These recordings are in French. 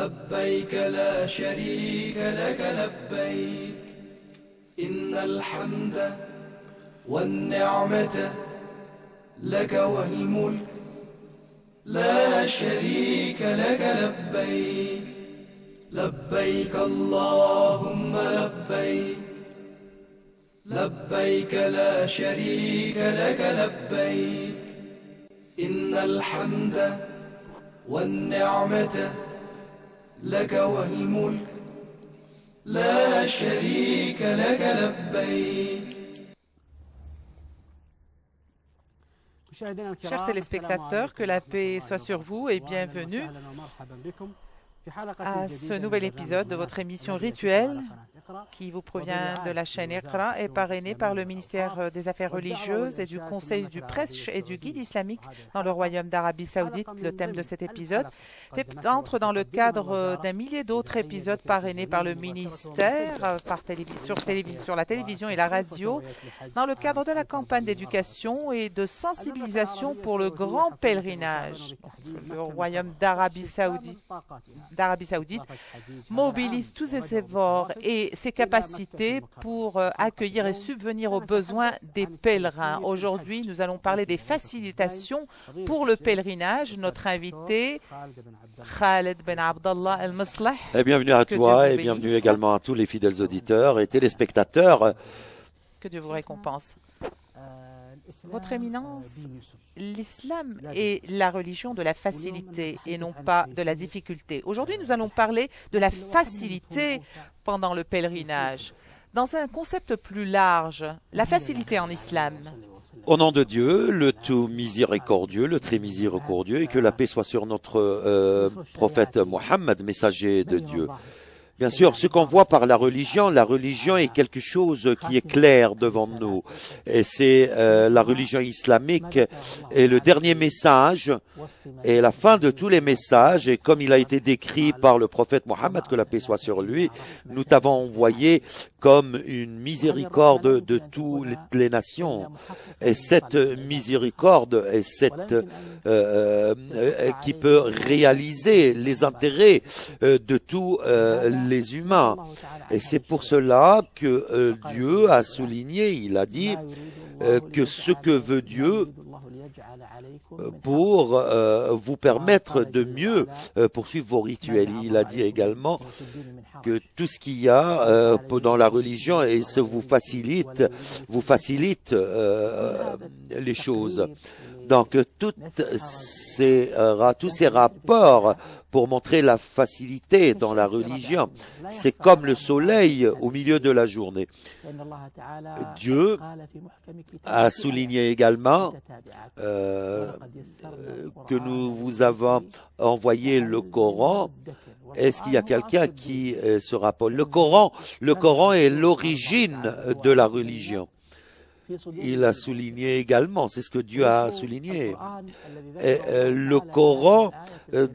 لبيك لا شريك لك لبيك إن الحمد والنعمة لك والملك لا شريك لك لبيك لبيك اللهم لبيك لبيك لا شريك لك لبيك إن الحمد والنعمة لك والملك لا شريك لك لبيك. Chers téléspectateurs, que la paix soit sur vous et bienvenue à ce nouvel épisode de votre émission rituelle qui vous provient de la chaîne Iqra et parrainée par le ministère des Affaires religieuses et du Conseil du prêche et du guide islamique dans le Royaume d'Arabie Saoudite. Le thème de cet épisode entre dans le cadre d'un millier d'autres épisodes parrainés par le ministère sur la télévision et la radio dans le cadre de la campagne d'éducation et de sensibilisation pour le grand pèlerinage. Le Royaume d'Arabie Saoudite mobilise tous ses efforts et ses capacités pour accueillir et subvenir aux besoins des pèlerins. Aujourd'hui, nous allons parler des facilitations pour le pèlerinage. Notre invité, Khaled Ben Abdallah Al-Maslah. Bienvenue à toi et bienvenue également à tous les fidèles auditeurs et téléspectateurs. Que Dieu vous récompense. Votre éminence, l'islam est la religion de la facilité et non pas de la difficulté. Aujourd'hui, nous allons parler de la facilité pendant le pèlerinage. Dans un concept plus large, la facilité en islam. Au nom de Dieu, le tout miséricordieux, le très miséricordieux, et que la paix soit sur notre prophète Mohammed, messager de Dieu. Bien sûr, ce qu'on voit par la religion est quelque chose qui est clair devant nous. Et c'est la religion islamique et le dernier message et la fin de tous les messages. Et comme il a été décrit par le prophète Mohammed, que la paix soit sur lui, nous t'avons envoyé comme une miséricorde de toutes les nations. Et cette miséricorde est cette qui peut réaliser les intérêts de tous les humains. Et c'est pour cela que Dieu a souligné, il a dit que ce que veut Dieu pour vous permettre de mieux poursuivre vos rituels. Il a dit également que tout ce qu'il y a dans la religion et ça vous facilite les choses. Donc tous ces rapports pour montrer la facilité dans la religion, c'est comme le soleil au milieu de la journée. Dieu a souligné également que nous vous avons envoyé le Coran. Est-ce qu'il y a quelqu'un qui se rappelle? Le Coran est l'origine de la religion. Il a souligné également, c'est ce que Dieu a souligné. Et, le Coran,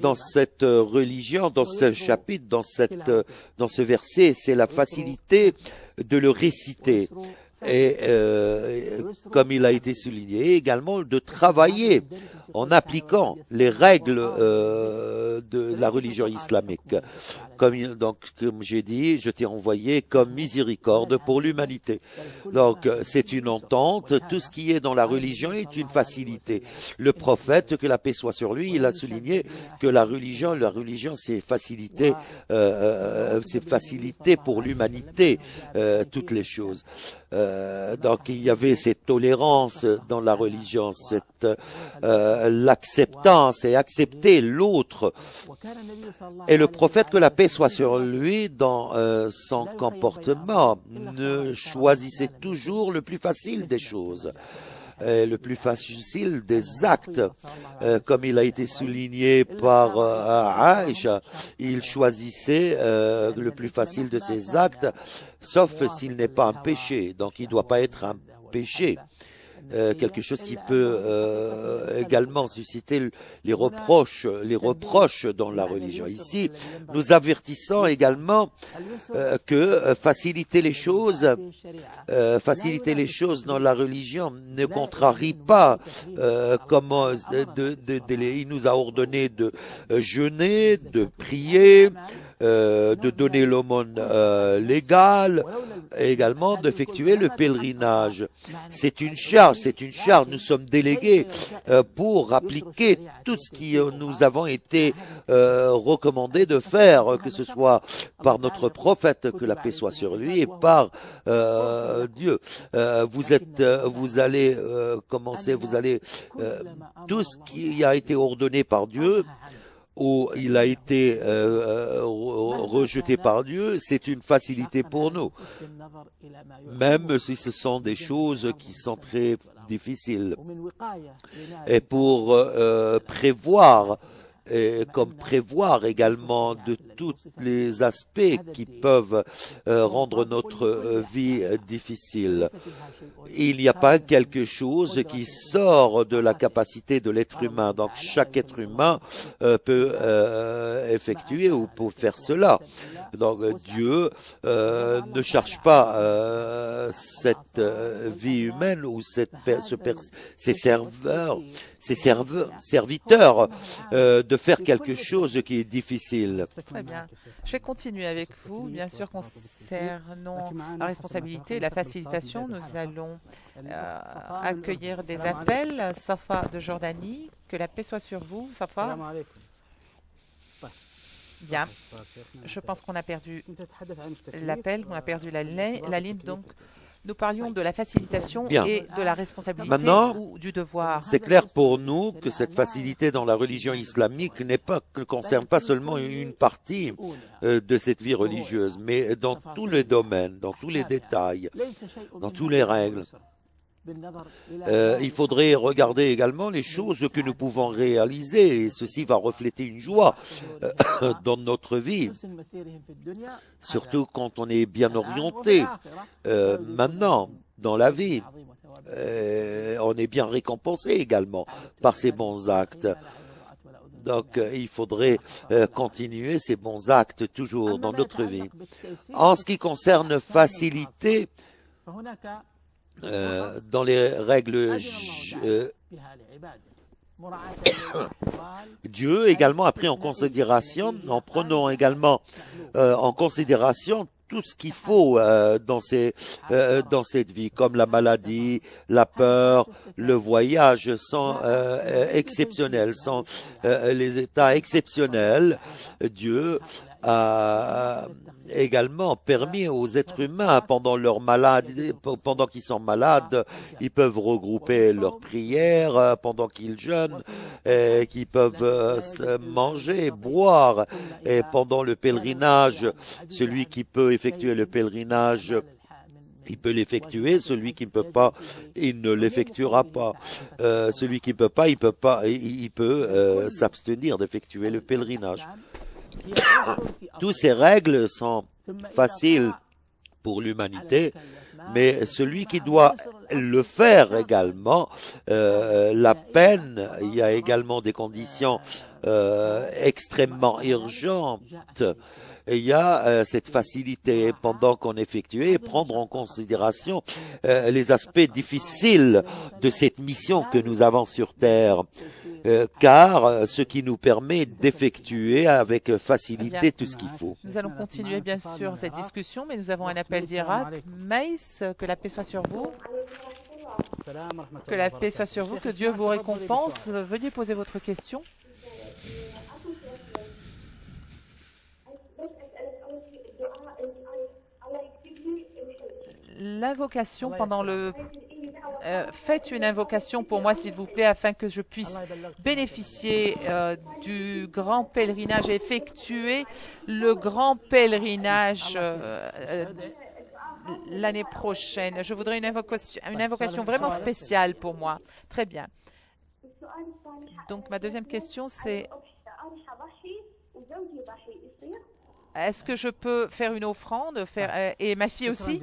dans cette religion, dans ce chapitre, dans ce verset, c'est la facilité de le réciter. Et comme il a été souligné, également de travailler en appliquant les règles de la religion islamique. Comme j'ai dit, je t'ai envoyé comme miséricorde pour l'humanité. Donc, c'est une entente. Tout ce qui est dans la religion est une facilité. Le prophète, que la paix soit sur lui, il a souligné que la religion, c'est facilité pour l'humanité, toutes les choses. Donc, il y avait cette tolérance dans la religion, l'acceptance et accepter l'autre. Et le prophète, que la paix soit sur lui, dans son comportement, ne choisissait toujours le plus facile des choses. Le plus facile des actes, comme il a été souligné par Aïcha, il choisissait le plus facile de ses actes, sauf s'il n'est pas un péché, donc il ne doit pas être un péché. quelque chose qui peut également susciter les reproches dans la religion. Ici, nous avertissons également que faciliter les choses dans la religion ne contrarie pas comment il nous a ordonné de jeûner, de prier, de donner l'aumône légale, et également d'effectuer le pèlerinage. C'est une charge. Nous sommes délégués pour appliquer tout ce qui nous avons été recommandé de faire, que ce soit par notre prophète, que la paix soit sur lui, et par Dieu. Vous allez tout ce qui a été ordonné par Dieu, où il a été rejeté par Dieu, c'est une facilité pour nous, même si ce sont des choses qui sont très difficiles. Et pour prévoir également de tous les aspects qui peuvent rendre notre vie difficile. Il n'y a pas quelque chose qui sort de la capacité de l'être humain. Donc chaque être humain peut effectuer ou peut faire cela. Donc Dieu ne cherche pas cette vie humaine ou ses serviteurs de faire quelque chose qui est difficile. Très bien. Je vais continuer avec vous. Bien sûr, concernant la responsabilité et la facilitation, nous allons accueillir des appels. Safa de Jordanie, que la paix soit sur vous. Safa. Bien. Je pense qu'on a perdu l'appel, on a perdu la ligne. Donc, nous parlions de la facilitation et de la responsabilité ou du devoir. C'est clair pour nous que cette facilité dans la religion islamique ne concerne pas seulement une partie de cette vie religieuse, mais dans tous les domaines, dans tous les détails, dans toutes les règles. Il faudrait regarder également les choses que nous pouvons réaliser et ceci va refléter une joie dans notre vie, surtout quand on est bien orienté. Maintenant, dans la vie, on est bien récompensé également par ces bons actes. Donc, il faudrait continuer ces bons actes toujours dans notre vie. En ce qui concerne facilité, dans les règles, Dieu également a pris en considération, en prenant également en considération tout ce qu'il faut dans cette vie, comme la maladie, la peur, le voyage sont exceptionnels, sont les états exceptionnels. Dieu a également permis aux êtres humains pendant qu'ils sont malades, ils peuvent regrouper leurs prières pendant qu'ils jeûnent, qu'ils peuvent manger, boire, et pendant le pèlerinage, celui qui peut effectuer le pèlerinage, il peut l'effectuer, celui qui ne peut pas, il ne l'effectuera pas. Celui qui ne peut pas, il peut s'abstenir d'effectuer le pèlerinage. Toutes ces règles sont faciles pour l'humanité, mais celui qui doit le faire également, la peine, il y a également des conditions extrêmement urgentes. Il y a cette facilité pendant qu'on effectue et prendre en considération les aspects difficiles de cette mission que nous avons sur Terre, car ce qui nous permet d'effectuer avec facilité tout ce qu'il faut. Nous allons continuer bien sûr cette discussion, mais nous avons un appel d'Irak. Maïs, que la paix soit sur vous. Que la paix soit sur vous, que Dieu vous récompense. Veuillez poser votre question. L'invocation pendant le... faites une invocation pour moi, s'il vous plaît, afin que je puisse bénéficier du grand pèlerinage, effectuer le grand pèlerinage l'année prochaine. Je voudrais une invocation vraiment spéciale pour moi. Très bien. Donc, ma deuxième question, c'est... Est-ce que je peux faire une offrande et ma fille aussi?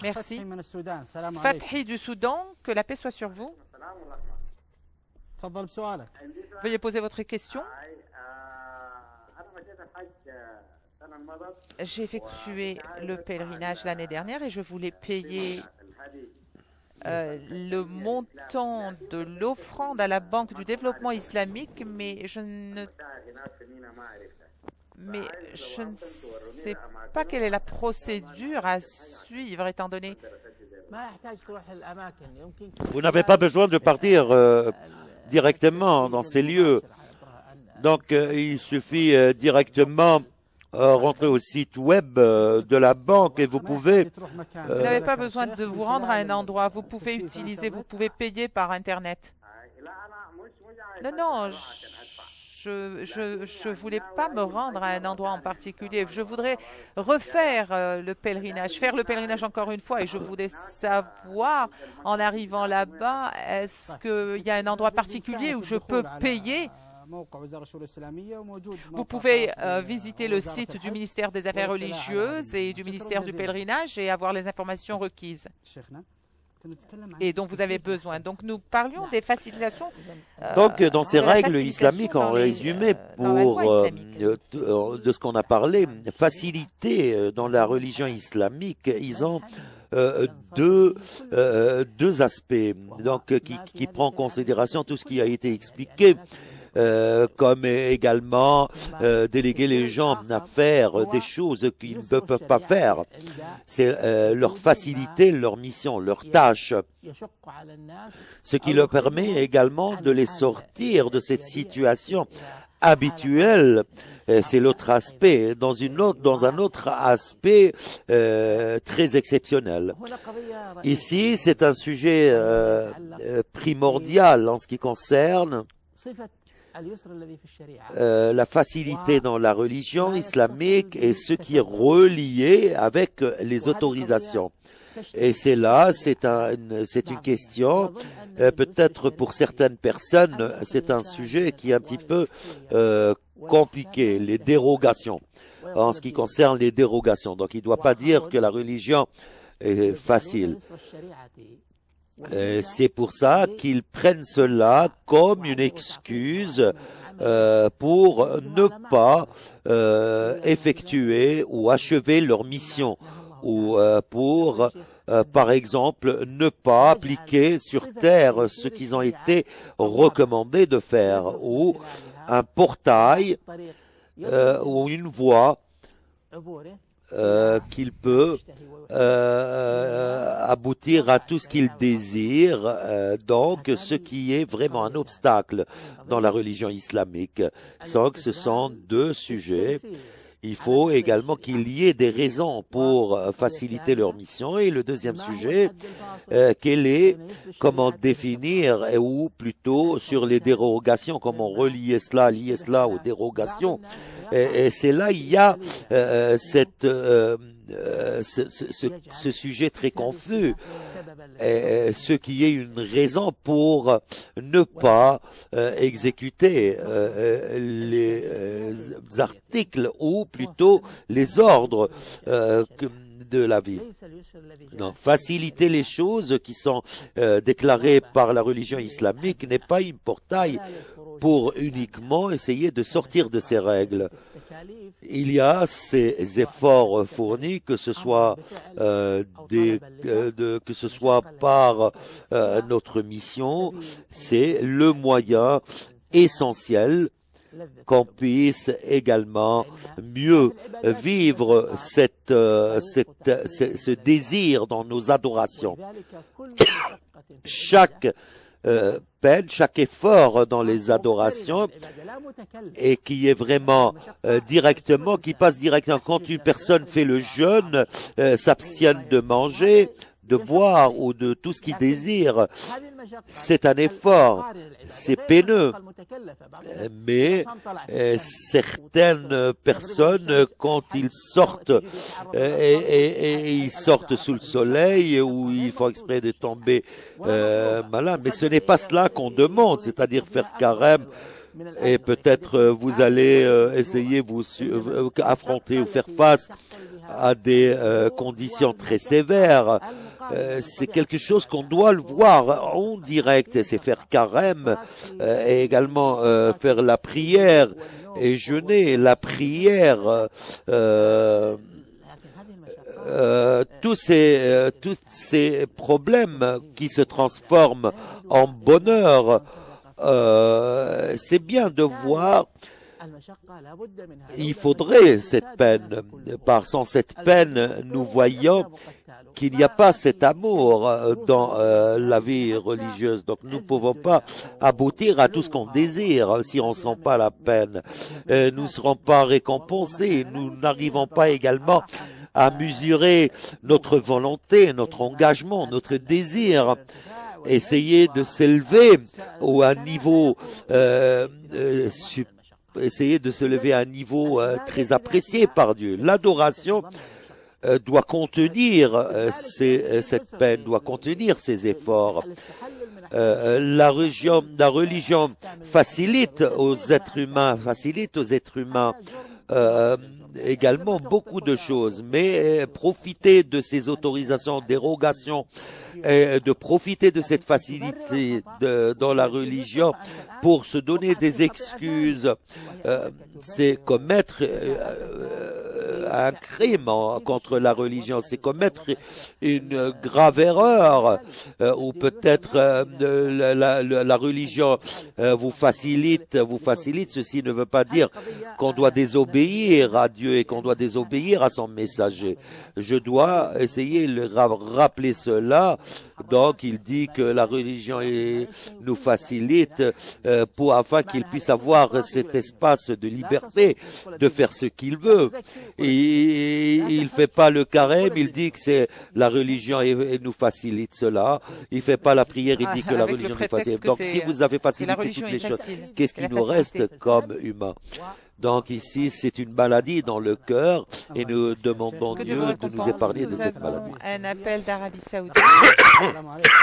Merci. Fathi du Soudan, que la paix soit sur vous. Veuillez poser votre question. J'ai effectué le pèlerinage l'année dernière et je voulais payer le montant de l'offrande à la Banque du développement islamique, mais je ne sais pas quelle est la procédure à suivre, étant donné... Vous n'avez pas besoin de partir directement dans ces lieux. Donc, il suffit directement rentrer au site web de la banque et vous pouvez... Vous n'avez pas besoin de vous rendre à un endroit. Vous pouvez payer par Internet. Non, je voulais pas me rendre à un endroit en particulier. Je voudrais refaire le pèlerinage, faire le pèlerinage encore une fois. Et je voulais savoir, en arrivant là-bas, est-ce qu'il y a un endroit particulier où je peux payer? Vous pouvez visiter le site du ministère des Affaires religieuses et du ministère du pèlerinage et avoir les informations requises et dont vous avez besoin. Donc, nous parlions des facilitations. Donc, dans ces règles islamiques, en résumé, de ce qu'on a parlé, faciliter dans la religion islamique, ils ont deux aspects, donc qui prend en considération tout ce qui a été expliqué. Comme également déléguer les gens à faire des choses qu'ils ne peuvent pas faire. C'est leur faciliter leur mission, leur tâche, ce qui leur permet également de les sortir de cette situation habituelle. C'est l'autre aspect, dans un autre aspect très exceptionnel. Ici, c'est un sujet primordial en ce qui concerne la facilité dans la religion islamique et ce qui est relié avec les autorisations. Et c'est une question, peut-être pour certaines personnes, c'est un sujet qui est un petit peu compliqué, les dérogations, en ce qui concerne les dérogations. Donc, il ne doit pas dire que la religion est facile. C'est pour ça qu'ils prennent cela comme une excuse pour ne pas effectuer ou achever leur mission ou pour, par exemple, ne pas appliquer sur terre ce qu'ils ont été recommandés de faire ou un portail ou une voie qu'il peut aboutir à tout ce qu'il désire, donc ce qui est vraiment un obstacle dans la religion islamique. Donc ce sont deux sujets. Il faut également qu'il y ait des raisons pour faciliter leur mission. Et le deuxième sujet, comment définir, ou plutôt sur les dérogations, comment lier cela aux dérogations. Et c'est là, il y a ce sujet très confus, ce qui est une raison pour ne pas exécuter les articles ou plutôt les ordres de la vie. Donc, faciliter les choses qui sont déclarées par la religion islamique n'est pas un portail pour uniquement essayer de sortir de ces règles. Il y a ces efforts fournis, que ce soit par notre mission, c'est le moyen essentiel qu'on puisse également mieux vivre ce désir dans nos adorations. Chaque peine, chaque effort dans les adorations et qui est vraiment qui passe directement quand une personne fait le jeûne, s'abstienne de manger, de boire ou de tout ce qu'il désire, c'est un effort, c'est peineux. Mais certaines personnes, quand ils sortent et ils sortent sous le soleil ou ils font exprès de tomber malades, mais ce n'est pas cela qu'on demande, c'est-à-dire faire carême Et peut-être vous allez essayer vous affronter ou faire face à des conditions très sévères. C'est quelque chose qu'on doit le voir en direct, et c'est faire carême et également faire la prière et jeûner. La prière, tous ces problèmes qui se transforment en bonheur, c'est bien de voir. Il faudrait cette peine, par sans cette peine, nous voyons qu'il n'y a pas cet amour dans la vie religieuse. Donc nous ne pouvons pas aboutir à tout ce qu'on désire si on ne sent pas la peine. Nous ne serons pas récompensés. Nous n'arrivons pas également à mesurer notre volonté, notre engagement, notre désir. Essayer de s'élever à un niveau essayer de se lever à un niveau très apprécié par Dieu. L'adoration doit contenir cette peine, doit contenir ces efforts. La religion facilite aux êtres humains, également beaucoup de choses, mais profiter de ces autorisations, dérogations, de profiter de cette facilité dans la religion pour se donner des excuses, c'est commettre un crime contre la religion, c'est commettre une grave erreur, ou peut-être la religion vous facilite. Ceci ne veut pas dire qu'on doit désobéir à Dieu et qu'on doit désobéir à son messager. Je dois essayer de rappeler cela. Donc, il dit que la religion nous facilite afin qu'il puisse avoir cet espace de liberté de faire ce qu'il veut. Et il ne fait pas le carême, il dit que c'est la religion et nous facilite cela. Il ne fait pas la prière, il dit que la religion nous facilite. Donc, si vous avez facilité toutes les choses, qu'est-ce qui nous reste comme humains? Donc ici, c'est une maladie dans le cœur et nous demandons Dieu de nous épargner de cette maladie. Un appel d'Arabie Saoudite.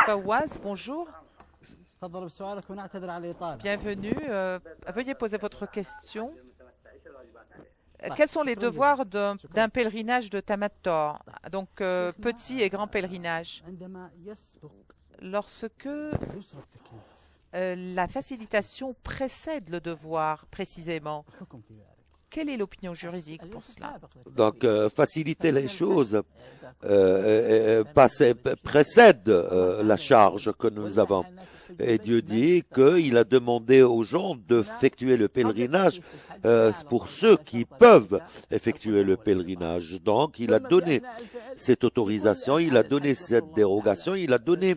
Fawaz, bonjour. Bienvenue. Veuillez poser votre question. Quels sont les devoirs d'un pèlerinage de Tamattu, donc petit et grand pèlerinage? Lorsque la facilitation précède le devoir, précisément. Quelle est l'opinion juridique pour cela? Donc, faciliter les choses précède la charge que nous avons. Et Dieu dit qu'il a demandé aux gens d'effectuer le pèlerinage pour ceux qui peuvent effectuer le pèlerinage. Donc, il a donné cette autorisation, il a donné cette dérogation, il a donné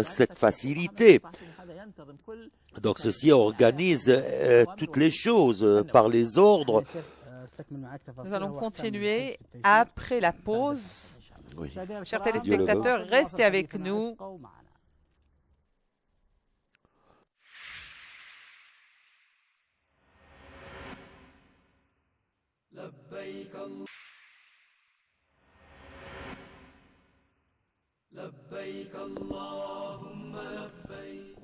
cette facilité. Donc ceci organise toutes les choses par les ordres. Nous allons continuer après la pause. Oui. Chers téléspectateurs, restez avec nous. لبيك اللهم لبيك.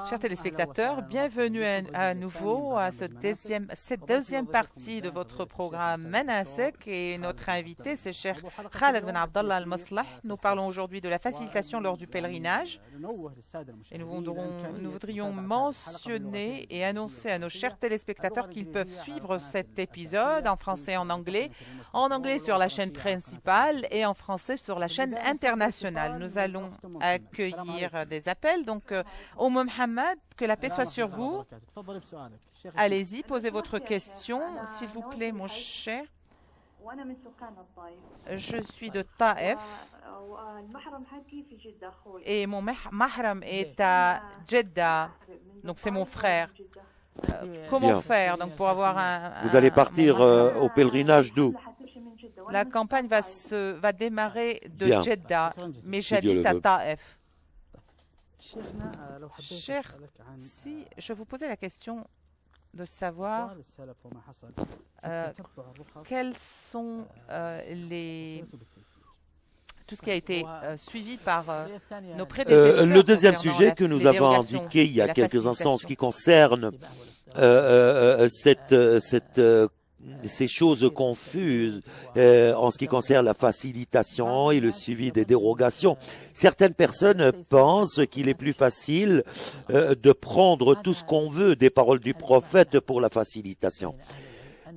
Chers téléspectateurs, bienvenue à nouveau à cette deuxième partie de votre programme Manasek, et notre invité c'est Cheikh Khaled Ben Abdallah Al-Maslah. Nous parlons aujourd'hui de la facilitation lors du pèlerinage et nous voudrions mentionner et annoncer à nos chers téléspectateurs qu'ils peuvent suivre cet épisode en français et en anglais sur la chaîne principale et en français sur la chaîne internationale. Nous allons accueillir des appels, donc Mohamed, que la paix soit sur vous. Allez-y, posez votre question, s'il vous plaît, mon cher. Je suis de Taif et mon mahram est à Jeddah, donc c'est mon frère. Comment faire donc pour avoir Vous allez partir au pèlerinage d'où? La campagne va démarrer de Jeddah, mais j'habite à Taif. Cher, si je vous posais la question de savoir quelles sont tout ce qui a été suivi par nos prédécesseurs. Le deuxième concernant sujet que nous les avons dérogations indiqué il y et a la quelques instants en ce facilitation. qui concerne ces choses confuses en ce qui concerne la facilitation et le suivi des dérogations. Certaines personnes pensent qu'il est plus facile de prendre tout ce qu'on veut des paroles du prophète pour la facilitation.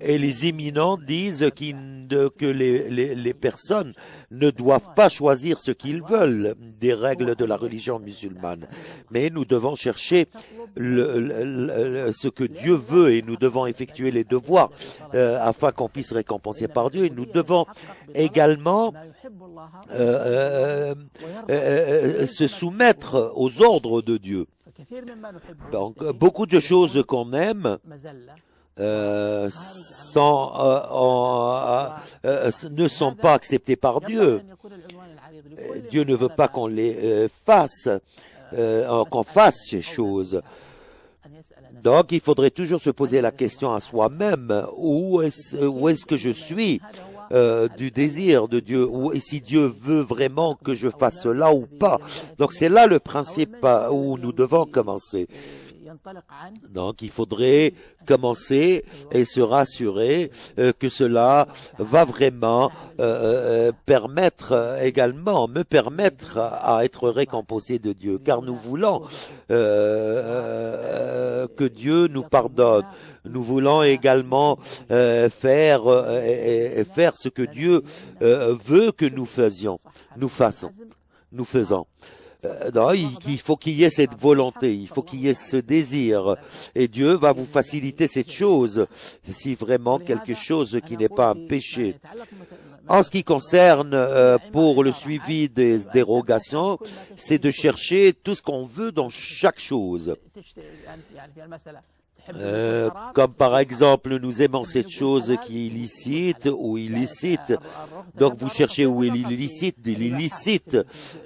Et les éminents disent que les personnes ne doivent pas choisir ce qu'ils veulent des règles de la religion musulmane. Mais nous devons chercher ce que Dieu veut et nous devons effectuer les devoirs afin qu'on puisse récompenser par Dieu. Et nous devons également se soumettre aux ordres de Dieu. Donc, beaucoup de choses qu'on aime ne sont pas acceptées par Dieu. Dieu ne veut pas qu'on les fasse, qu'on fasse ces choses. Donc, il faudrait toujours se poser la question à soi-même, où est-ce que je suis du désir de Dieu, et si Dieu veut vraiment que je fasse cela ou pas. Donc, c'est là le principe où nous devons commencer. Donc, il faudrait commencer et se rassurer que cela va vraiment me permettre à être récompensé de Dieu, car nous voulons que Dieu nous pardonne. Nous voulons également faire ce que Dieu veut que nous faisons. Non, il faut qu'il y ait cette volonté, il faut qu'il y ait ce désir. Et Dieu va vous faciliter cette chose, si vraiment quelque chose qui n'est pas un péché. En ce qui concerne pour le suivi des dérogations, c'est de chercher tout ce qu'on veut dans chaque chose. Comme par exemple, nous aimons cette chose qui est illicite ou illicite. Donc vous cherchez où est l'illicite,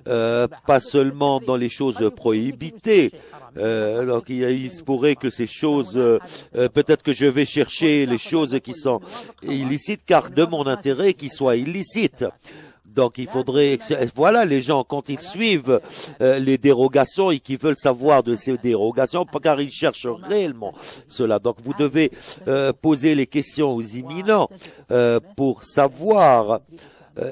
pas seulement dans les choses prohibitées. Donc il se pourrait que ces choses, peut-être que je vais chercher les choses qui sont illicites, car de mon intérêt qu'ils soient illicites. Donc il faudrait, voilà, les gens quand ils suivent les dérogations et qui veulent savoir de ces dérogations, car ils cherchent réellement cela. Donc vous devez poser les questions aux imminents pour savoir,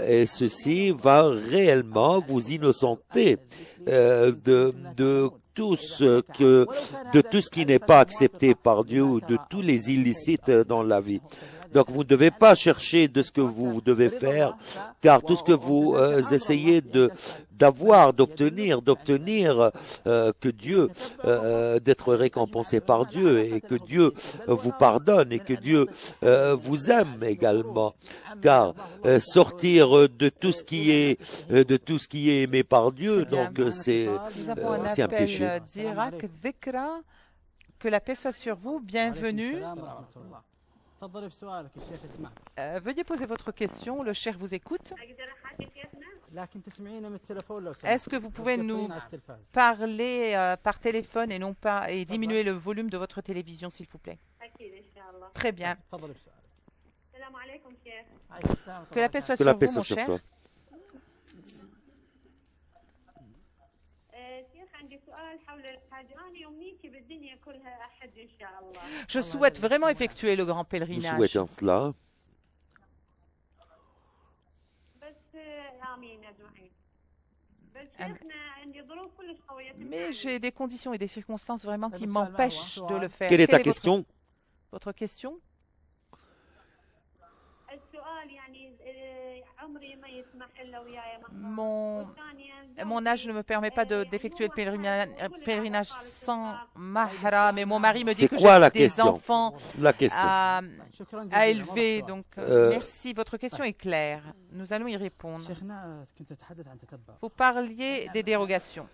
et ceci va réellement vous innocenter de tout ce qui n'est pas accepté par Dieu ou de tous les illicites dans la vie. Donc vous ne devez pas chercher de ce que vous devez faire, car tout ce que vous essayez d'obtenir que Dieu, d'être récompensé par Dieu et que Dieu vous pardonne et que Dieu vous aime également. Car sortir de tout ce qui est aimé par Dieu, donc c'est un péché. d'Irak, Vikra, que la paix soit sur vous, bienvenue. Veuillez poser votre question, le cheikh vous écoute. Est-ce que vous pouvez nous parler par téléphone et non pas et diminuer le volume de votre télévision, s'il vous plaît? Très bien. Que la paix soit sur vous, mon cher. Je souhaite vraiment effectuer le grand Nous pèlerinage. souhaitons cela. Mais j'ai des conditions et des circonstances vraiment qui m'empêchent de le faire. Quelle est ta votre- question? Votre question? Mon âge ne me permet pas d'effectuer le pèlerinage sans mahram, mais mon mari me dit C'est que quoi j'ai la des question? enfants La question. à élever. Donc, merci, votre question est claire. Nous allons y répondre. Vous parliez des dérogations.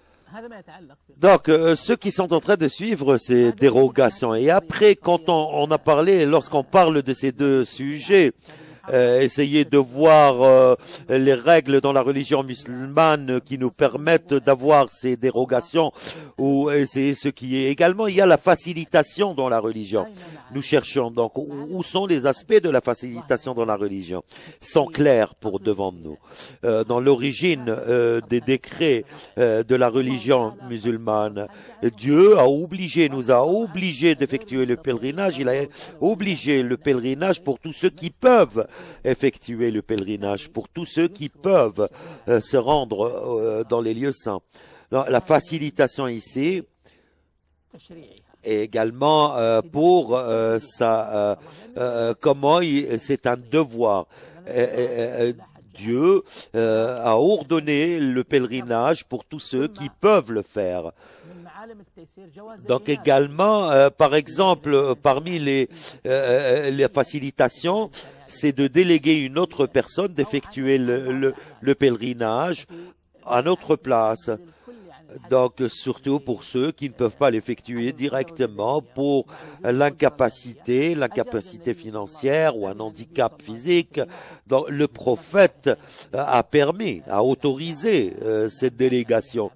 Donc, ceux qui sont en train de suivre ces dérogations, et après, quand on a parlé, lorsqu'on parle de ces deux sujets, essayer de voir les règles dans la religion musulmane qui nous permettent d'avoir ces dérogations, ou c'est ce qui est également, il y a la facilitation dans la religion. Nous cherchons donc où sont les aspects de la facilitation dans la religion. Sont clairs pour devant nous. Dans l'origine des décrets de la religion musulmane, Dieu nous a obligés d'effectuer le pèlerinage. Il a obligé le pèlerinage pour tous ceux qui peuvent effectuer le pèlerinage, pour tous ceux qui peuvent se rendre dans les lieux saints. La facilitation ici et également pour comment c'est un devoir. Dieu a ordonné le pèlerinage pour tous ceux qui peuvent le faire. Donc également, par exemple, parmi les facilitations, c'est de déléguer une autre personne d'effectuer le pèlerinage à notre place. Donc, surtout pour ceux qui ne peuvent pas l'effectuer directement pour l'incapacité financière ou un handicap physique. Donc, le prophète a autorisé cette délégation.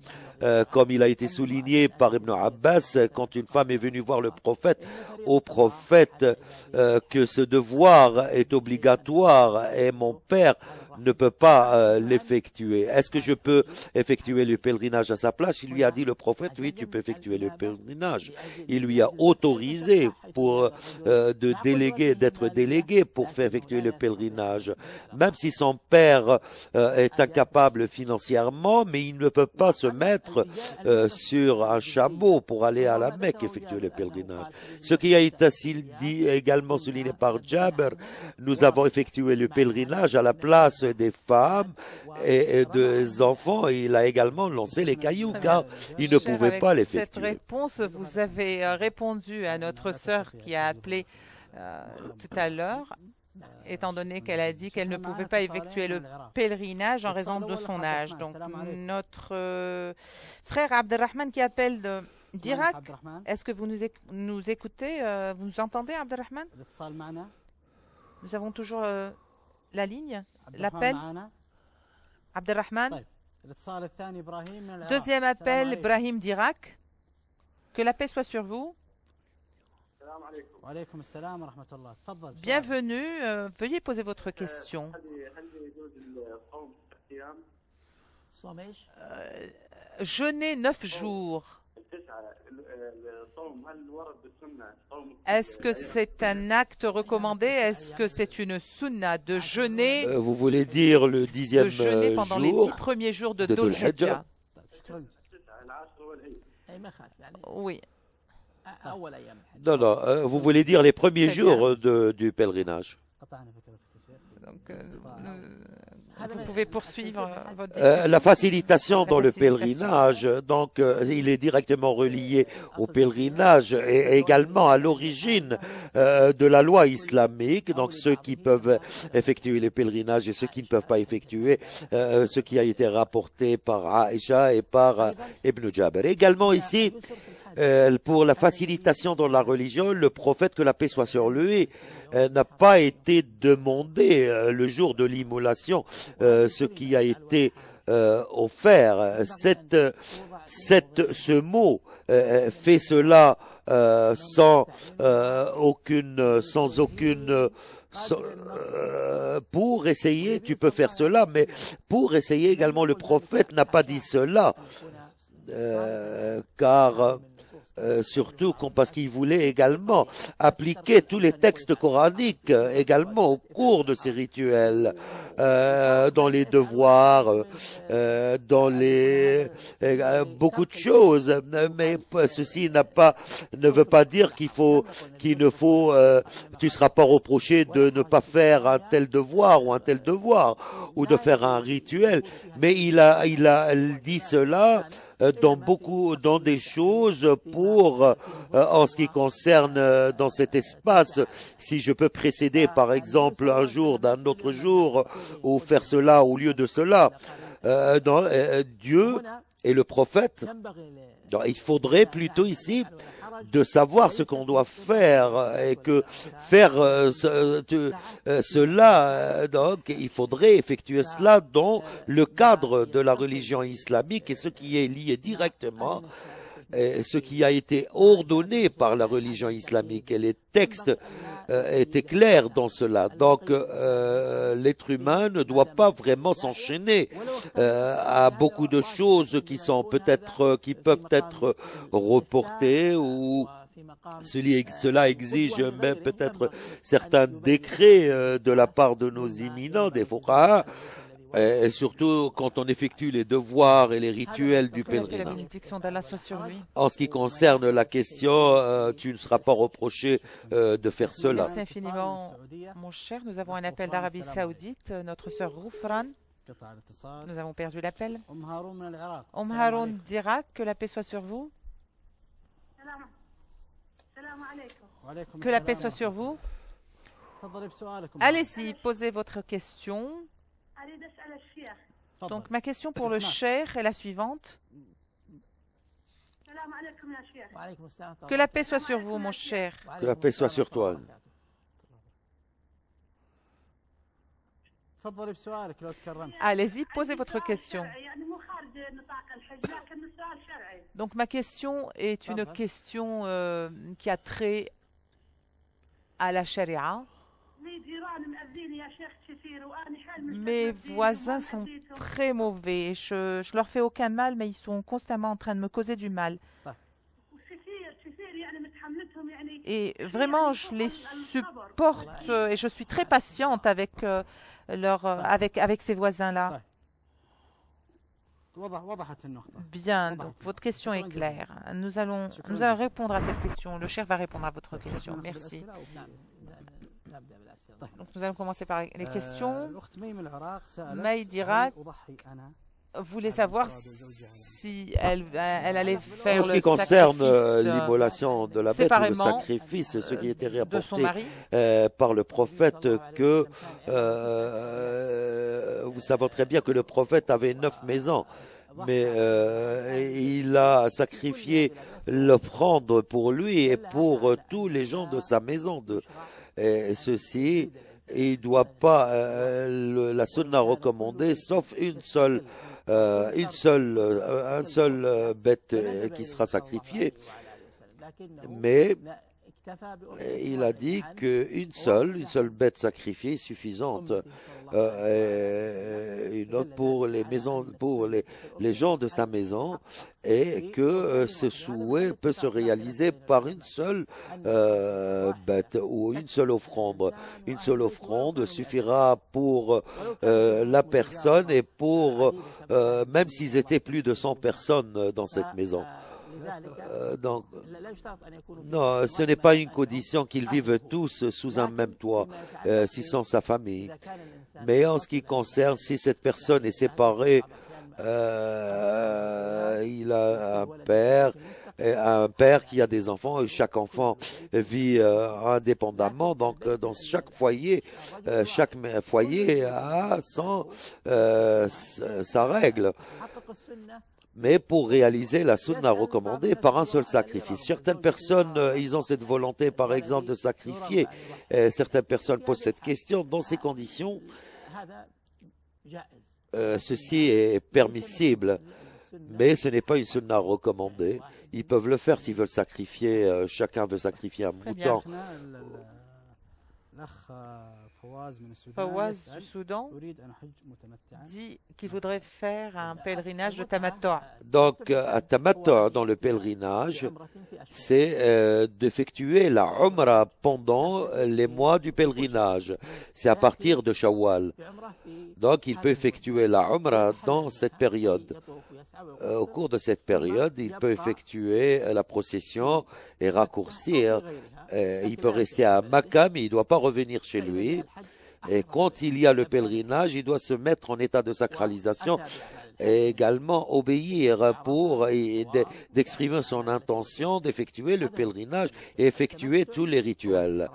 Comme il a été souligné par Ibn Abbas, quand une femme est venue voir le prophète, au prophète que ce devoir est obligatoire et mon père ne peut pas l'effectuer. Est-ce que je peux effectuer le pèlerinage à sa place? Il lui a dit, le prophète, oui, tu peux effectuer le pèlerinage. Il lui a autorisé d'être délégué pour faire effectuer le pèlerinage. Même si son père est incapable financièrement, mais il ne peut pas se mettre sur un chameau pour aller à la Mecque effectuer le pèlerinage. Ce qui a été dit également souligné par Jabir, nous avons effectué le pèlerinage à la place des femmes et des enfants. Il a également lancé les cailloux car il ne pouvait pas l'effectuer. Cette réponse, vous avez répondu à notre sœur qui a appelé tout à l'heure, étant donné qu'elle a dit qu'elle ne pouvait pas effectuer le pèlerinage en raison de son âge. Donc, notre frère Abdelrahman qui appelle d'Irak, est-ce que vous nous écoutez, vous nous entendez, Abdelrahman? Nous avons toujours la ligne, l'appel. Abdelrahman. Deuxième appel, Ibrahim d'Irak. Que la paix soit sur vous. Bienvenue. Veuillez poser votre question. Jeûner 9 jours. Est-ce que c'est un acte recommandé? Est-ce que c'est une sunna de jeûner? Vous voulez dire le 10e jeûner pendant les 10 premiers jours de Dhul Hijjah? Oui. Non, vous voulez dire les premiers jours du pèlerinage. Donc, vous pouvez poursuivre votre discussion. La facilitation dans le pèlerinage, donc il est directement relié au pèlerinage et également à l'origine de la loi islamique. Donc ceux qui peuvent effectuer les pèlerinages et ceux qui ne peuvent pas effectuer, ce qui a été rapporté par Aïcha et par Ibn Jabir. Également ici, pour la facilitation dans la religion, le prophète, que la paix soit sur lui, n'a pas été demandé le jour de l'immolation, ce qui a été offert. Ce mot fait cela sans aucune pour essayer, tu peux faire cela, mais pour essayer également, le prophète n'a pas dit cela, car surtout parce qu'il voulait également appliquer tous les textes coraniques également au cours de ces rituels, dans les devoirs, dans beaucoup de choses. Mais ceci ne veut pas dire tu ne seras pas reproché de ne pas faire un tel devoir ou un tel devoir ou de faire un rituel. Mais il a dit cela dans des choses pour, en ce qui concerne dans cet espace, si je peux précéder par exemple un jour d'un autre jour ou faire cela au lieu de cela. Dieu Et le prophète, il faudrait plutôt ici de savoir ce qu'on doit faire et que faire cela, donc il faudrait effectuer cela dans le cadre de la religion islamique et ce qui est lié directement et ce qui a été ordonné par la religion islamique. Et les textes étaient clairs dans cela. Donc, l'être humain ne doit pas vraiment s'enchaîner à beaucoup de choses qui peuvent être reportées ou cela exige même peut-être certains décrets de la part de nos imminents, des fuqaha, et surtout quand on effectue les devoirs et les rituels du Que la pèlerinage. bénédiction d'Allah soit sur lui. En ce qui concerne la question, tu ne seras pas reproché de faire cela. Merci infiniment, mon cher. Nous avons un appel d'Arabie Saoudite. Notre sœur Roufran, nous avons perdu l'appel. Haroun d'Irak, que la paix soit sur vous. Que la paix soit sur vous. Allez-y, posez votre question. Donc, ma question pour le cheikh est la suivante. Que la paix soit sur vous, mon cher. Que la paix soit sur toi. Allez-y, posez votre question. Donc, ma question est une question qui a trait à la charia. Mes voisins sont très mauvais. Je leur fais aucun mal, mais ils sont constamment en train de me causer du mal. Et vraiment, je les supporte et je suis très patiente avec ces voisins-là. Bien, donc votre question est claire. Nous allons répondre à cette question. Le cheikh va répondre à votre question. Merci. Donc nous allons commencer par les questions. Maï d'Irak voulait savoir si elle allait faire en ce le qui concerne sacrifice l'immolation de la bête ou le sacrifice, ce qui était rapporté par le prophète, que vous savez très bien que le prophète avait 9 maisons, mais il a sacrifié l'offrande pour lui et pour tous les gens de sa maison. Et ceci, il ne doit pas la sunna recommandée, sauf un seul bête qui sera sacrifiée. Mais il a dit qu'une seule bête sacrifiée est suffisante. Une autre pour les maisons, pour les gens de sa maison, et que ce souhait peut se réaliser par une seule bête ou une seule offrande. Une seule offrande suffira pour la personne et pour même s'ils étaient plus de 100 personnes dans cette maison. Donc, non, ce n'est pas une condition qu'ils vivent tous sous un même toit, s'ils sont sa famille. Mais en ce qui concerne, si cette personne est séparée, il a un père qui a des enfants et chaque enfant vit indépendamment. Donc, dans chaque foyer a sa règle. Mais pour réaliser la sunna recommandée par un seul sacrifice. Certaines personnes, ils ont cette volonté, par exemple, de sacrifier. Certaines personnes posent cette question. Dans ces conditions, ceci est permissible, mais ce n'est pas une sunna recommandée. Ils peuvent le faire s'ils veulent sacrifier. Chacun veut sacrifier un mouton. Fawaz du Soudan dit qu'il voudrait faire un pèlerinage de tamattu'. Donc, à tamattu', dans le pèlerinage, c'est d'effectuer la umrah pendant les mois du pèlerinage. C'est à partir de Shawwal. Donc, il peut effectuer la umrah dans cette période. Au cours de cette période, il peut effectuer la procession et raccourcir. Il peut rester à Makkah, mais il ne doit pas revenir chez lui. Et quand il y a le pèlerinage, il doit se mettre en état de sacralisation et également obéir pour d'exprimer son intention d'effectuer le pèlerinage et effectuer tous les rituels.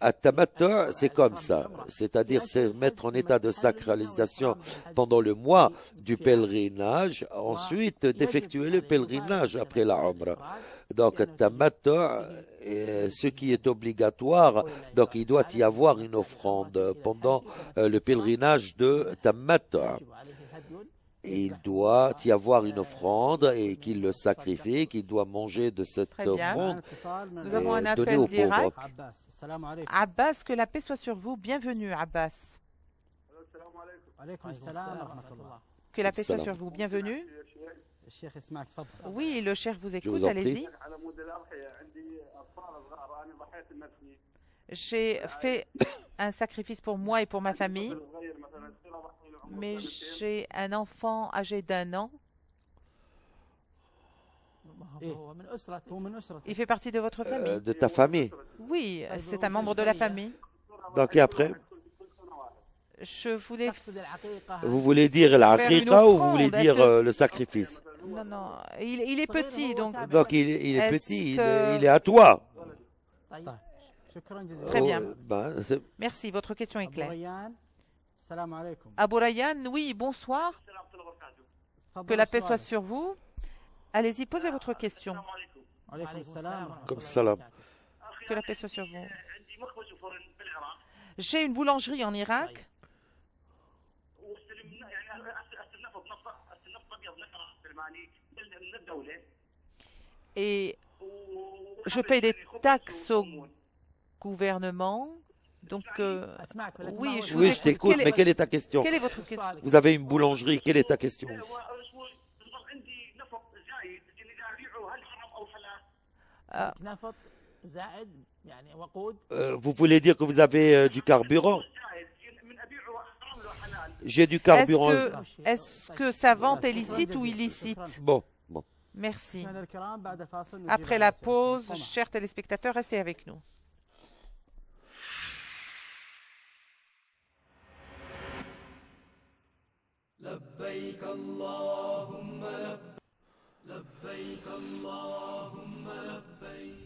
At-tamattu', c'est comme ça, c'est-à-dire c'est mettre en état de sacralisation pendant le mois du pèlerinage, ensuite d'effectuer le pèlerinage après la Umrah. Donc, tamattu', ce qui est obligatoire, donc il doit y avoir une offrande pendant le pèlerinage de tamattu'. Il doit y avoir une offrande et qu'il le sacrifie, qu'il doit manger de cette Très bien. offrande Nous avons un et donner appel aux d'Irak. pauvres. Abbas, que la paix soit sur vous. Bienvenue, Abbas. Que la paix soit sur vous. Bienvenue. Oui, le cheikh vous Je écoute. vous en prie. Allez-y. J'ai fait un sacrifice pour moi et pour ma famille, mais j'ai un enfant âgé d'1 an. Il fait partie de votre famille? De ta famille. Oui, c'est un membre de la famille. Donc, et après, Je voulais... vous voulez dire la Faire une aqiqa ou vous voulez offrande, dire est-ce que- le sacrifice? Non, non, il est petit, donc... Donc, il est Est-ce petit, que- il est à toi. Très bien. Ben, c'est- Merci, votre question est claire. Abou Rayyan, oui, bonsoir. Que la paix soit sur vous. Allez-y, posez votre question. comme salam. Que la paix soit sur vous. J'ai une boulangerie en Irak. Et je paye des taxes au gouvernement. Donc, oui, je vous Oui, je écoute. t'écoute, mais quelle est ta question? Quelle est votre question? Vous avez une boulangerie, quelle est ta question? Vous voulez dire que vous avez du carburant? J'ai du carburant. Est-ce que sa vente est licite ou illicite? Bon. Merci. Après la pause, chers téléspectateurs, restez avec nous. لبيك اللهم لبيك اللهم لبيك.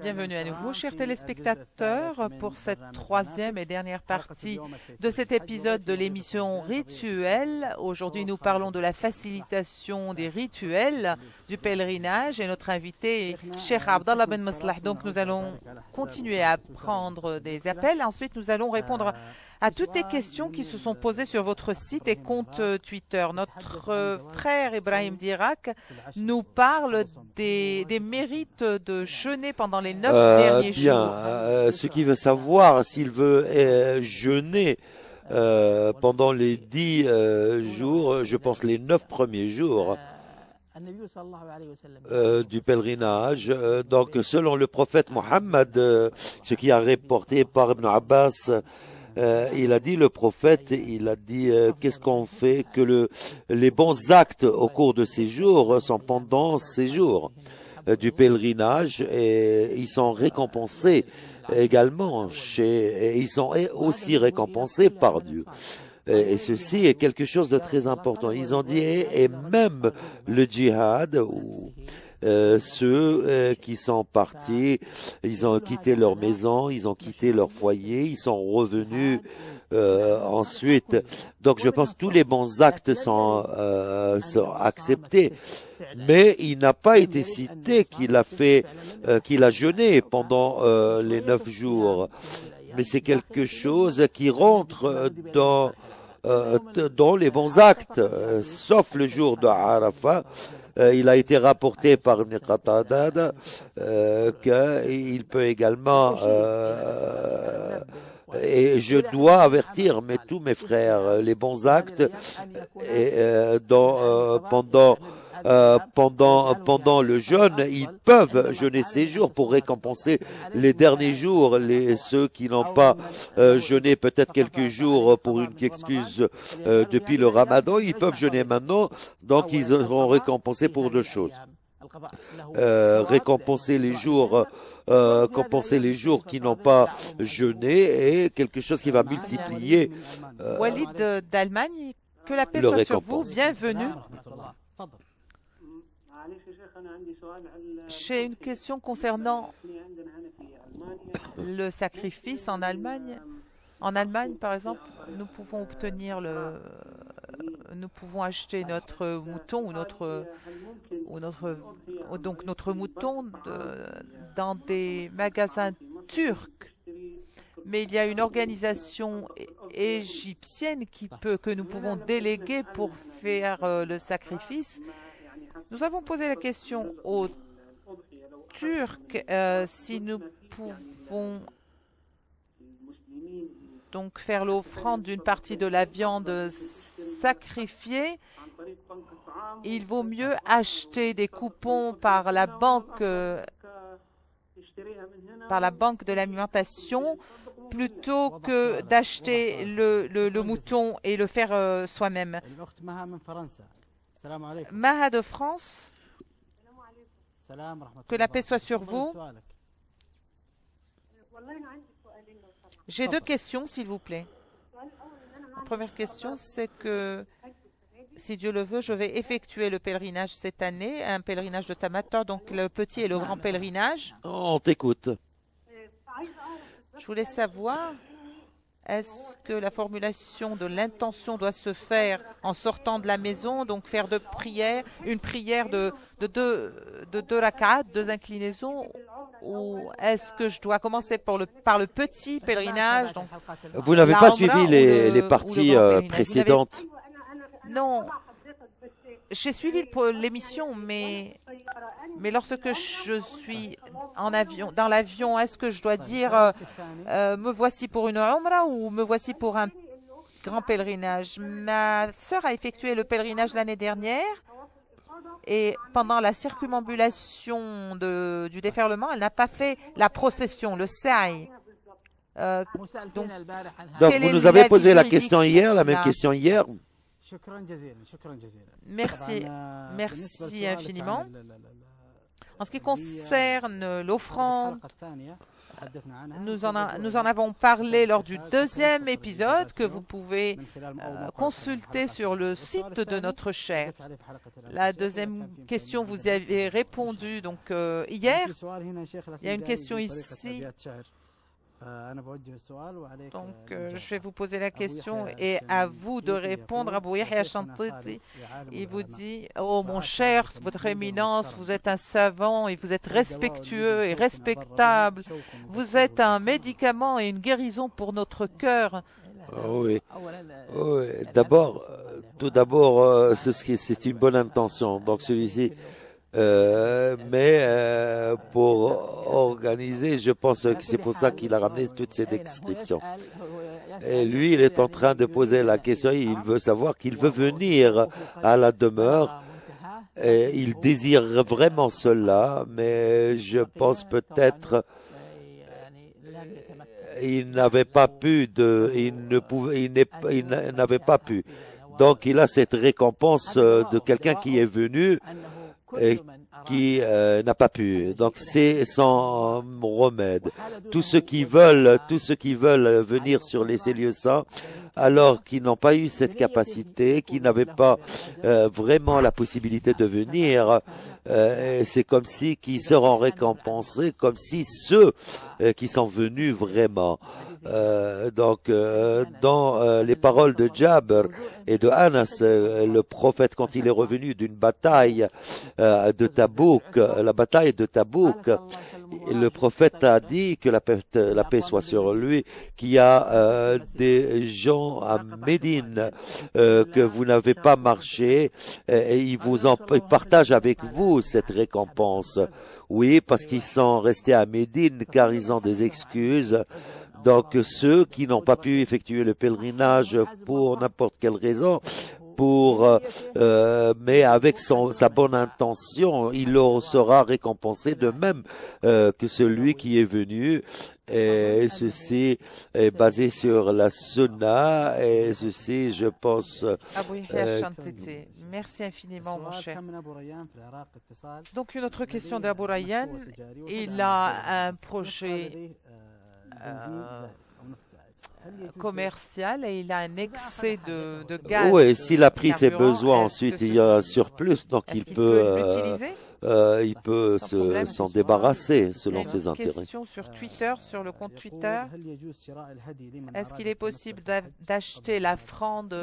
Bienvenue à nouveau, chers téléspectateurs, pour cette troisième et dernière partie de cet épisode de l'émission Rituel. Aujourd'hui, nous parlons de la facilitation des rituels du pèlerinage et notre invité est Cheikh Abdallah Ben Maslah. Donc, nous allons continuer à prendre des appels. Ensuite, nous allons répondre à toutes les questions qui se sont posées sur votre site et compte Twitter. Notre frère Ibrahim d'Irak nous parle des mérites de jeûner pendant les 9 derniers jours. Ce qui veut savoir s'il veut jeûner pendant les 10 jours, je pense les 9 premiers jours du pèlerinage. Donc, selon le prophète Mohammed, ce qui a rapporté par Ibn Abbas, il a dit, le prophète, il a dit, qu'est-ce qu'on fait que les bons actes au cours de ces jours sont pendant ces jours du pèlerinage et ils sont récompensés également et ils sont aussi récompensés par Dieu. Et ceci est quelque chose de très important. Ils ont dit, et même le djihad, ceux qui sont partis, ils ont quitté leur maison, ils ont quitté leur foyer, ils sont revenus ensuite. Donc je pense que tous les bons actes sont acceptés. Mais il n'a pas été cité qu'il a jeûné pendant les 9 jours. Mais c'est quelque chose qui rentre dans les bons actes, sauf le jour de Arafat. Il a été rapporté par Ibn Qatada qu'il peut également et je dois avertir tous mes frères, les bons actes pendant le jeûne, ils peuvent jeûner ces jours pour récompenser les derniers jours, ceux qui n'ont pas jeûné peut-être quelques jours pour une excuse depuis le Ramadan, ils peuvent jeûner maintenant, donc ils seront récompensés pour 2 choses. Récompenser les jours qui n'ont pas jeûné et quelque chose qui va multiplier Walid d'Allemagne, que la paix le soit sur vous. récompense. Bienvenue. J'ai une question concernant le sacrifice en Allemagne. En Allemagne, par exemple, nous pouvons nous pouvons acheter notre mouton donc notre mouton dans des magasins turcs. Mais il y a une organisation égyptienne que nous pouvons déléguer pour faire le sacrifice. Nous avons posé la question aux Turcs si nous pouvons donc faire l'offrande d'une partie de la viande sacrifiée. Il vaut mieux acheter des coupons par la banque de l'alimentation plutôt que d'acheter le mouton et le faire soi-même. Maha de France, que la paix soit sur vous. J'ai deux questions, s'il vous plaît. La première question, c'est que, si Dieu le veut, je vais effectuer le pèlerinage cette année, un pèlerinage de Tamattu, donc le petit et le grand pèlerinage. On t'écoute. Je voulais savoir, est-ce que la formulation de l'intention doit se faire en sortant de la maison, donc faire une prière de deux rak'at, deux inclinaisons, ou est-ce que je dois commencer par le petit pèlerinage, donc Vous n'avez la pas Umrah suivi ou les le parties grand pèlerinage? précédentes. Non, j'ai suivi l'émission, mais lorsque je suis dans l'avion, est-ce que je dois dire me voici pour une Umrah ou me voici pour un grand pèlerinage? Ma sœur a effectué le pèlerinage l'année dernière et pendant la circumambulation du déferlement, elle n'a pas fait la procession, le sa'i. Donc, Donc, quel vous est nous avez posé la l'avis question juridique hier, pour la même cela? question hier. Merci infiniment. En ce qui concerne l'offrande, nous en avons parlé lors du deuxième épisode que vous pouvez consulter sur le site de notre chaire. La deuxième question, vous y avez répondu donc hier. Il y a une question ici. Donc, je vais vous poser la question et à vous de répondre. Abou Yahya Chantiti, il vous dit: oh mon cher, votre éminence, vous êtes un savant et vous êtes respectueux et respectable. Vous êtes un médicament et une guérison pour notre cœur. Oui. Oui. Tout d'abord, c'est une bonne intention. Donc celui-ci. Mais pour organiser, je pense que c'est pour ça qu'il a ramené toutes ces descriptions. Et lui, il est en train de poser la question, il veut savoir qu'il veut venir à la demeure. Et il désire vraiment cela, mais je pense peut-être il n'avait pas pu il n'avait pas pu. Donc il a cette récompense de quelqu'un qui est venu et qui n'a pas pu. Donc c'est son remède. Tous ceux qui veulent venir sur les lieux saints, alors qu'ils n'ont pas eu cette capacité, qui n'avaient pas vraiment la possibilité de venir, c'est comme si qu'ils seront récompensés, comme si ceux qui sont venus vraiment. Dans les paroles de Jabr et de Anas, le prophète, quand il est revenu d'une bataille de Tabouk, la bataille de Tabouk, le prophète a dit que la paix soit sur lui, qu'il y a des gens à Médine que vous n'avez pas marché et ils partagent avec vous cette récompense. Oui, parce qu'ils sont restés à Médine car ils ont des excuses. Donc ceux qui n'ont pas pu effectuer le pèlerinage pour n'importe quelle raison, mais avec sa bonne intention, il leur sera récompensé de même que celui qui est venu. Et ceci est basé sur la sunna et ceci, je pense. Abou Yahya Chantiti, merci infiniment, mon cher. Donc une autre question d'Abou Rayyan. Il a un projet commercial et il a un excès de gaz. Oui, s'il a pris ses carburant, besoins, est-ce ensuite que il y a un ceci- surplus, donc est-ce il qu'il peut, l'utiliser? il peut Sans problème. s'en débarrasser Il y a selon une ses autre intérêts. question sur Twitter, sur le compte Twitter. Est-ce qu'il est possible d'acheter l'offrande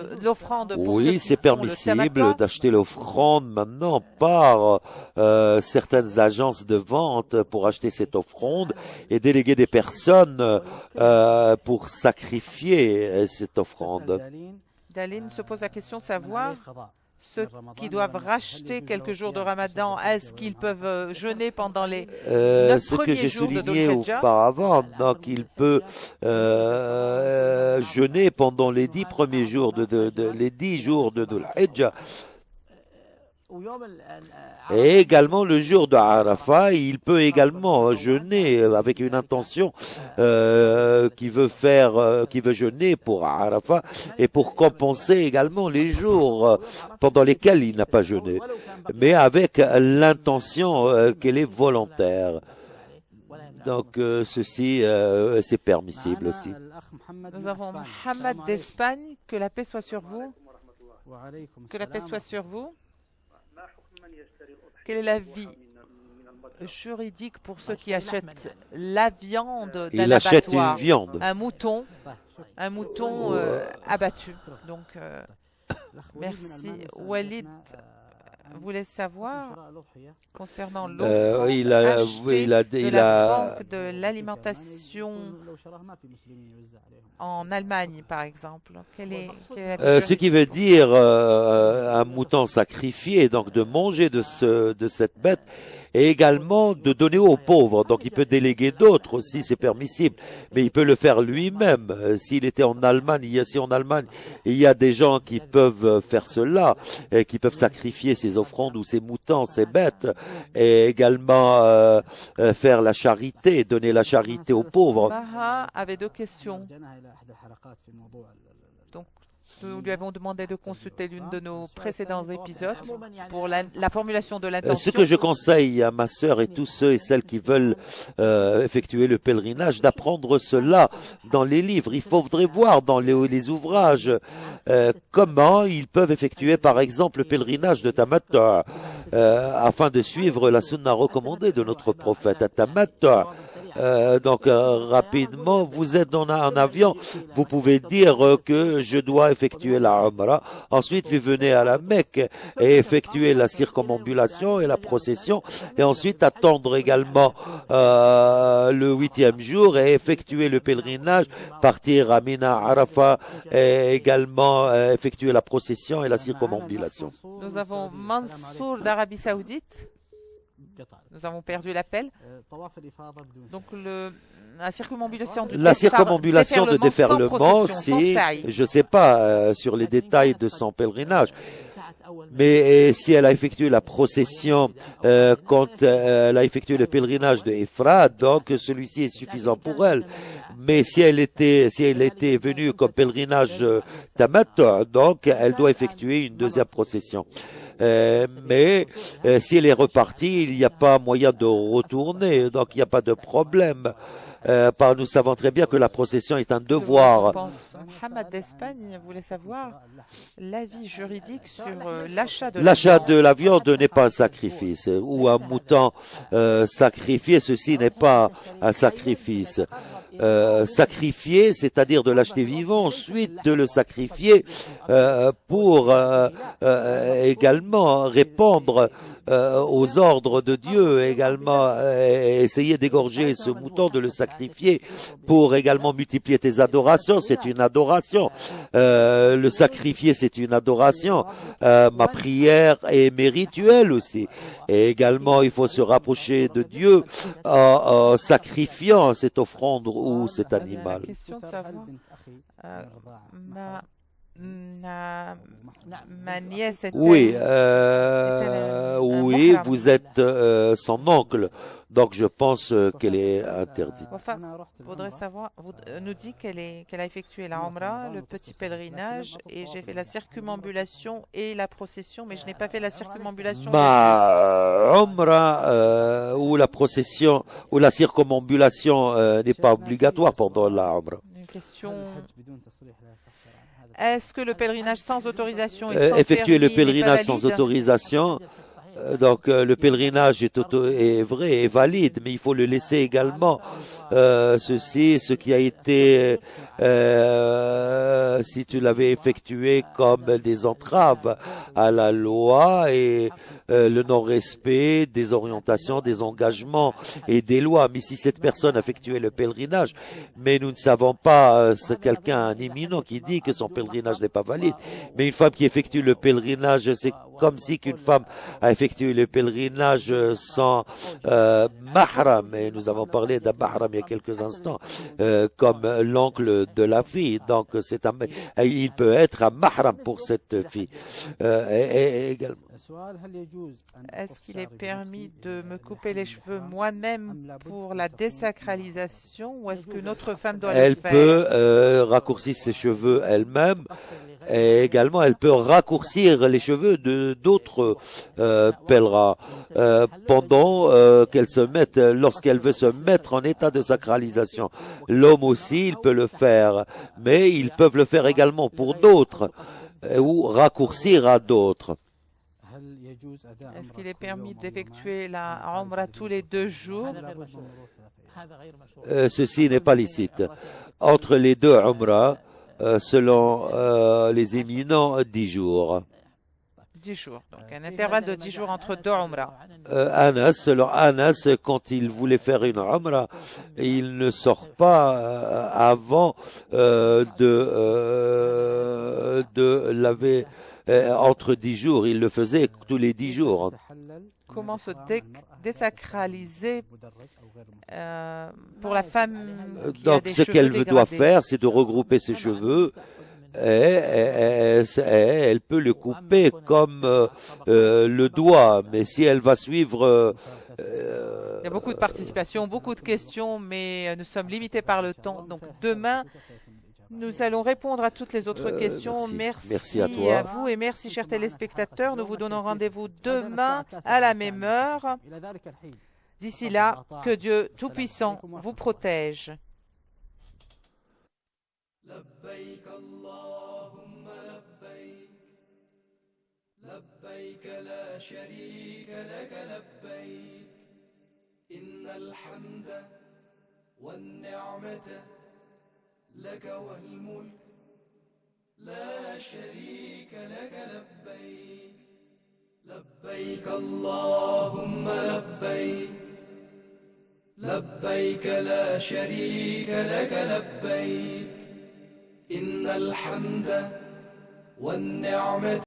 pour ceux Oui, qui c'est font le permissible tamattu? d'acheter l'offrande maintenant par certaines agences de vente pour acheter cette offrande et déléguer des personnes pour sacrifier cette offrande. Daline se pose la question de savoir ceux qui doivent racheter quelques jours de Ramadan, est-ce qu'ils peuvent jeûner pendant les 9 Ce que premiers j'ai jours de souligné Dhul Hijjah? auparavant, donc il peut jeûner pendant les 10 premiers jours les 10 jours de Dhul Hijjah. Et également le jour de Arafat, il peut également jeûner avec une intention qui veut jeûner pour Arafat et pour compenser également les jours pendant lesquels il n'a pas jeûné, mais avec l'intention qu'elle est volontaire. Donc ceci c'est permissible aussi. Nous avons Mohamed d'Espagne, que la paix soit sur vous. Que la paix soit sur vous. Quel est l'avis juridique pour ceux qui achètent la viande d'un Il achète une abattoir, viande. un mouton abattu. Donc, merci. Walid voulait savoir concernant l'offrande achetée de la Banque de l'alimentation en Allemagne, par exemple. Quel est l'avis Ce qui veut dire un mouton sacrifié, donc de manger de cette bête, et également de donner aux pauvres. Donc il peut déléguer d'autres aussi, c'est permissible, mais il peut le faire lui-même. S'il était en Allemagne, il y a des gens qui peuvent faire cela, et qui peuvent sacrifier ces offrandes ou ces moutons, ces bêtes, et également faire la charité, donner la charité aux pauvres. Maha avait deux questions. Donc, nous lui avons demandé de consulter l'une de nos précédents épisodes pour la formulation de l'intention. Ce que je conseille à ma sœur et tous ceux et celles qui veulent effectuer le pèlerinage, d'apprendre cela dans les livres. Il faudrait voir dans les ouvrages comment ils peuvent effectuer par exemple le pèlerinage de tamattu afin de suivre la sunna recommandée de notre prophète. Tamattu. Donc rapidement, vous êtes en avion, vous pouvez dire que je dois effectuer la Umrah, ensuite vous venez à la Mecque et effectuer la circumambulation et la procession, et ensuite attendre également le 8e jour et effectuer le pèlerinage, partir à Mina, Arafat, et également effectuer la procession et la circumambulation. Nous avons Mansour d'Arabie Saoudite. Nous avons perdu l'appel. Donc la circumambulation de déferlement, c'est, je ne sais pas sur les détails de son pèlerinage, mais si elle a effectué la procession quand elle a effectué le pèlerinage de Ifrad, donc celui-ci est suffisant pour elle. Mais si elle était venue comme pèlerinage tamattu, donc elle doit effectuer une deuxième procession. Mais si elle est repartie, il n'y a pas moyen de retourner, donc il n'y a pas de problème. Nous savons très bien que la procession est un devoir. Mohamed d'Espagne voulait savoir l'avis juridique sur l'achat de la viande n'est pas un sacrifice, ou un mouton sacrifié, ceci n'est pas un sacrifice. Sacrifier, c'est-à-dire de l'acheter vivant, ensuite de le sacrifier pour également répondre aux ordres de Dieu, également essayer d'égorger ce mouton, de le sacrifier pour également multiplier tes adorations, c'est une adoration. Le sacrifier, c'est une adoration. Ma prière est mes rituels aussi. Et également, il faut se rapprocher de Dieu en sacrifiant cette offrande ou cet animal. Ma nièce était... Oui, vous êtes son oncle, donc je pense qu'elle est interdite. Wafa voudrait savoir, nous dit qu'elle a effectué la Umrah, le petit pèlerinage, et j'ai fait la circumambulation et la procession, mais je n'ai pas fait la circumambulation. Ma Umrah ou la procession ou la circumambulation n'est pas obligatoire pendant la Umrah. Une question. Est-ce que le pèlerinage sans autorisation et sans Effectuer le permis n'est pas pèlerinage sans valide? autorisation, donc le pèlerinage est vrai, est valide, mais il faut le laisser également. Ce qui a été, si tu l'avais effectué comme des entraves à la loi et le non-respect des orientations, des engagements et des lois. Mais si cette personne effectuait le pèlerinage, mais nous ne savons pas, c'est quelqu'un, un éminent qui dit que son pèlerinage n'est pas valide. Mais une femme qui effectue le pèlerinage, c'est comme si qu'une femme a effectué le pèlerinage sans mahram. Et nous avons parlé d'un mahram il y a quelques instants, comme l'oncle de la fille. Donc il peut être un mahram pour cette fille. Également. Est-ce qu'il est permis de me couper les cheveux moi-même pour la désacralisation ou est-ce que notre femme doit le Elle faire? peut raccourcir ses cheveux elle-même et également elle peut raccourcir les cheveux de d'autres pèlerins pendant qu'elle se mette, lorsqu'elle veut se mettre en état de sacralisation. L'homme aussi, il peut le faire, mais ils peuvent le faire également pour d'autres ou raccourcir à d'autres. Est-ce qu'il est permis d'effectuer la Umrah tous les 2 jours? Ceci n'est pas licite. Entre les deux Umrah, selon les éminents, 10 jours. 10 jours. Donc un intervalle de 10 jours entre 2 Umrah. Selon Anas, quand il voulait faire une Umrah, il ne sort pas avant de laver entre 10 jours. Il le faisait tous les 10 jours. Comment se désacraliser pour la femme qui a Donc, des ce cheveux qu'elle doit dégradés? faire, c'est de regrouper ses cheveux et elle peut le couper comme le doigt. Mais si elle va suivre... Il y a beaucoup de participation, beaucoup de questions, mais nous sommes limités par le temps. Donc demain, nous allons répondre à toutes les autres questions. Merci à toi. À vous et merci, chers téléspectateurs. Nous vous donnons rendez-vous demain à la même heure. D'ici là, que Dieu Tout-Puissant vous protège. لبيك اللهم لبيك لبيك لا شريك لك لبيك إن الحمد والنعمة لك والملك لا شريك لك لبيك لبيك اللهم لبيك لبيك لا شريك لك لبيك إن الحمد والنعمة